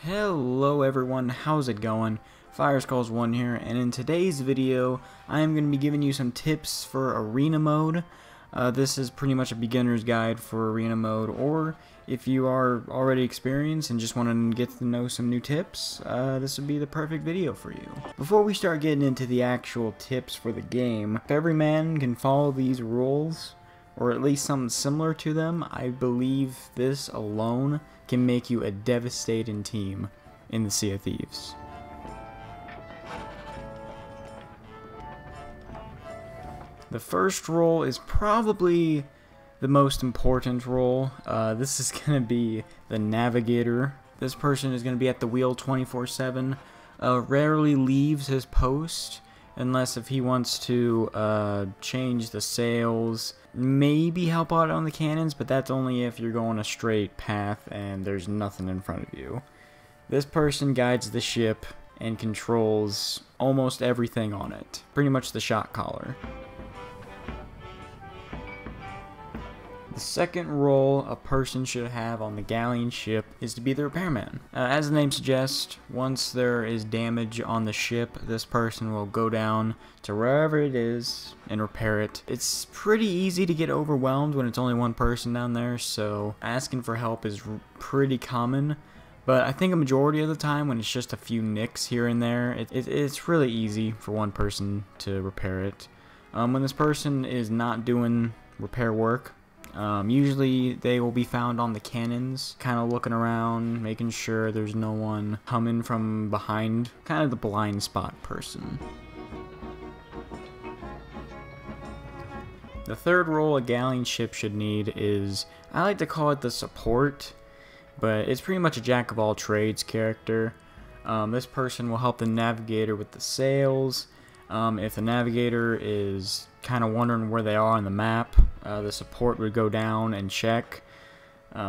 Hello everyone, how's it going? Fireskulls1 here, and in today's video, I am going to be giving you some tips for arena mode. This is pretty much a beginner's guide for arena mode, or if you are already experienced and just want to get to know some new tips, this would be the perfect video for you. Before we start getting into the actual tips for the game, if every man can follow these rules, or at least something similar to them, I believe this alone can make you a devastating team in the Sea of Thieves. The first role is probably the most important role. This is going to be the Navigator. This person is going to be at the wheel 24/7, rarely leaves his post unless if he wants to change the sails, maybe help out on the cannons, but that's only if you're going a straight path and there's nothing in front of you. This person guides the ship and controls almost everything on it, pretty much the shot caller. The second role a person should have on the galleon ship is to be the repairman. As the name suggests, once there is damage on the ship, this person will go down to wherever it is and repair it. It's pretty easy to get overwhelmed when it's only one person down there, so asking for help is pretty common. But I think a majority of the time, when it's just a few nicks here and there, it's really easy for one person to repair it. When this person is not doing repair work, usually they will be found on the cannons, kind of looking around, making sure there's no one coming from behind, kind of the blind spot person. The third role a galleon ship should need is, I like to call it the support, but it's pretty much a jack of all trades character. This person will help the navigator with the sails. If the navigator is kind of wondering where they are on the map, the support would go down and check.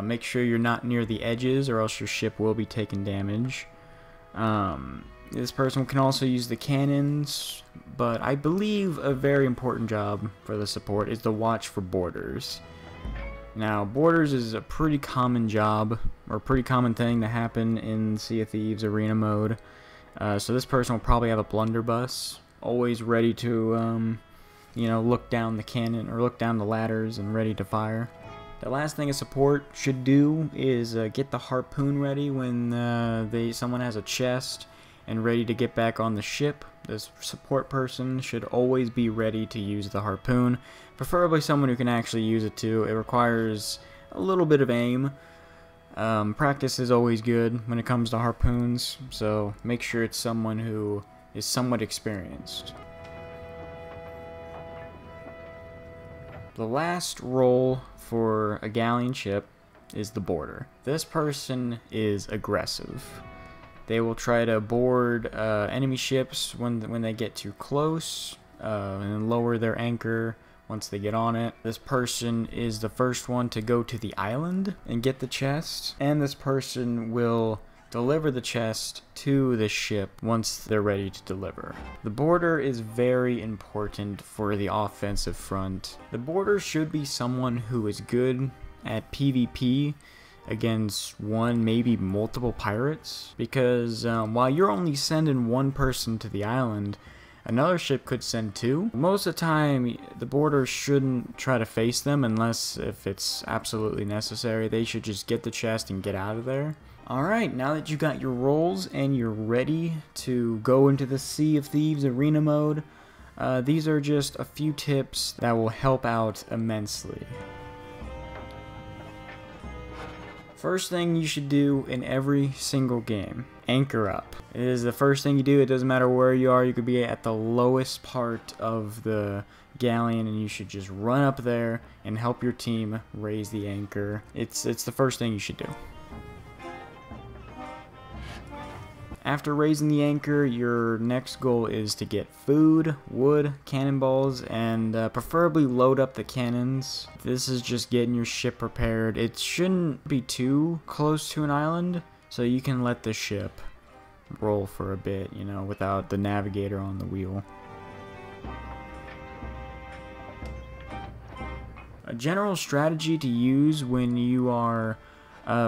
Make sure you're not near the edges or else your ship will be taking damage. This person can also use the cannons, but I believe a very important job for the support is to watch for boarders. Now, boarders is a pretty common job, or pretty common thing to happen in Sea of Thieves arena mode. So this person will probably have a blunderbuss, always ready to look down the cannon or look down the ladders and ready to fire. The last thing a support should do is get the harpoon ready when someone has a chest and ready to get back on the ship. This support person should always be ready to use the harpoon, preferably someone who can actually use it too. It requires a little bit of aim. Practice is always good when it comes to harpoons, so make sure it's someone who is somewhat experienced. The last role for a galleon ship is the boarder. This person is aggressive. They will try to board enemy ships when they get too close, and lower their anchor once they get on it. This person is the first one to go to the island and get the chest, and this person will deliver the chest to the ship once they're ready to deliver. The boarder is very important for the offensive front. The boarder should be someone who is good at PvP against one, maybe multiple pirates, because while you're only sending one person to the island, another ship could send two. Most of the time, the boarder shouldn't try to face them unless if it's absolutely necessary. They should just get the chest and get out of there. Alright, now that you got your roles and you're ready to go into the Sea of Thieves arena mode, these are just a few tips that will help out immensely. First thing you should do in every single game, anchor up. It is the first thing you do. It doesn't matter where you are. You could be at the lowest part of the galleon and you should just run up there and help your team raise the anchor. It's the first thing you should do. After raising the anchor, your next goal is to get food, wood, cannonballs, and preferably load up the cannons. This is just getting your ship prepared. It shouldn't be too close to an island, so you can let the ship roll for a bit, without the navigator on the wheel. A general strategy to use when you are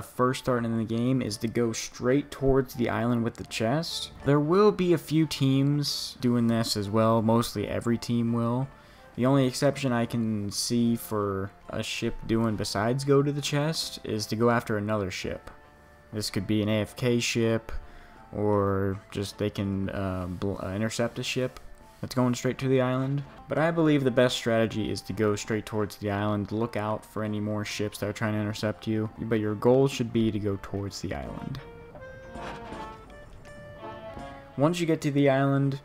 first starting in the game is to go straight towards the island with the chest. There will be a few teams doing this as well. Mostly every team will. The only exception I can see for a ship doing besides go to the chest is to go after another ship. This could be an AFK ship, or just they can intercept a ship that's going straight to the island. But I believe the best strategy is to go straight towards the island, look out for any more ships that are trying to intercept you, but your goal should be to go towards the island. Once you get to the island,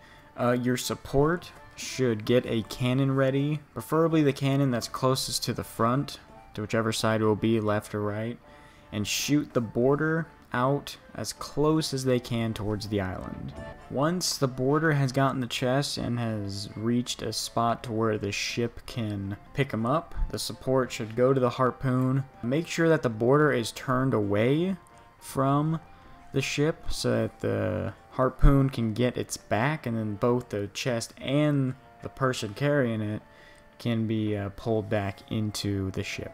your support should get a cannon ready, preferably the cannon that's closest to the front, to whichever side it will be, left or right, and shoot the border out as close as they can towards the island. Once the border has gotten the chest and has reached a spot to where the ship can pick them up, the support should go to the harpoon. Make sure that the border is turned away from the ship so that the harpoon can get its back, and then both the chest and the person carrying it can be pulled back into the ship.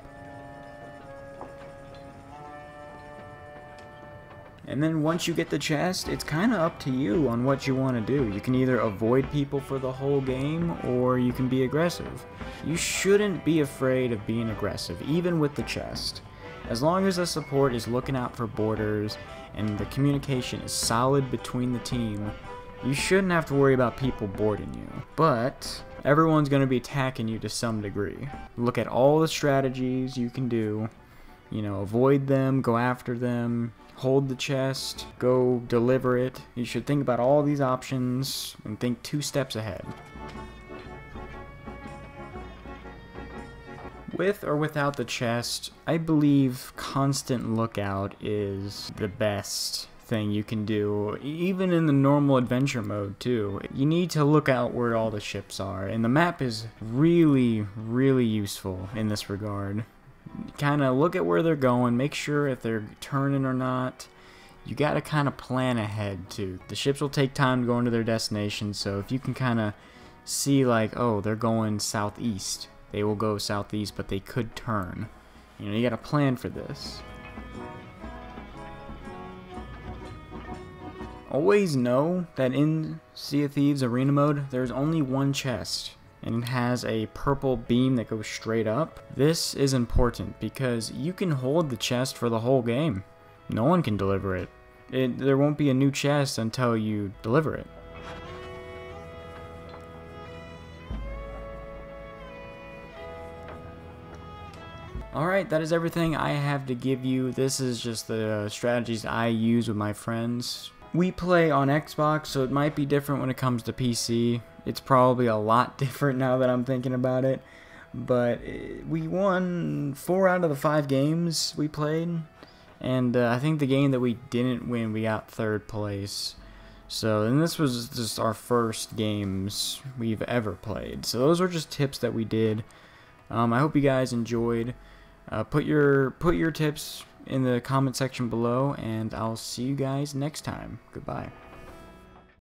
And then once you get the chest, it's kind of up to you on what you want to do. You can either avoid people for the whole game, or you can be aggressive. You shouldn't be afraid of being aggressive, even with the chest. As long as the support is looking out for borders and the communication is solid between the team, you shouldn't have to worry about people boarding you. But everyone's going to be attacking you to some degree. Look at all the strategies you can do. You know, avoid them, go after them, hold the chest, go deliver it. You should think about all these options and think 2 steps ahead. With or without the chest, I believe constant lookout is the best thing you can do, even in the normal adventure mode too. You need to look out where all the ships are, and the map is really, really useful in this regard. Kind of look at where they're going, make sure if they're turning or not. You got to kind of plan ahead too. The ships will take time to go into their destination, so if you can kind of see like, oh, they're going southeast, they will go southeast, but they could turn. You know, you got to plan for this. Always know that in Sea of Thieves arena mode, there's only one chest, and it has a purple beam that goes straight up. This is important because you can hold the chest for the whole game. No one can deliver it. There won't be a new chest until you deliver it. Alright, that is everything I have to give you. This is just the strategies I use with my friends. We play on Xbox, so it might be different when it comes to PC. It's probably a lot different now that I'm thinking about it. But we won 4 out of the 5 games we played. And I think the game that we didn't win, we got 3rd place. So, and this was just our first games we've ever played. So those were just tips that we did. I hope you guys enjoyed. Put your tips in the comment section below, and I'll see you guys next time. Goodbye.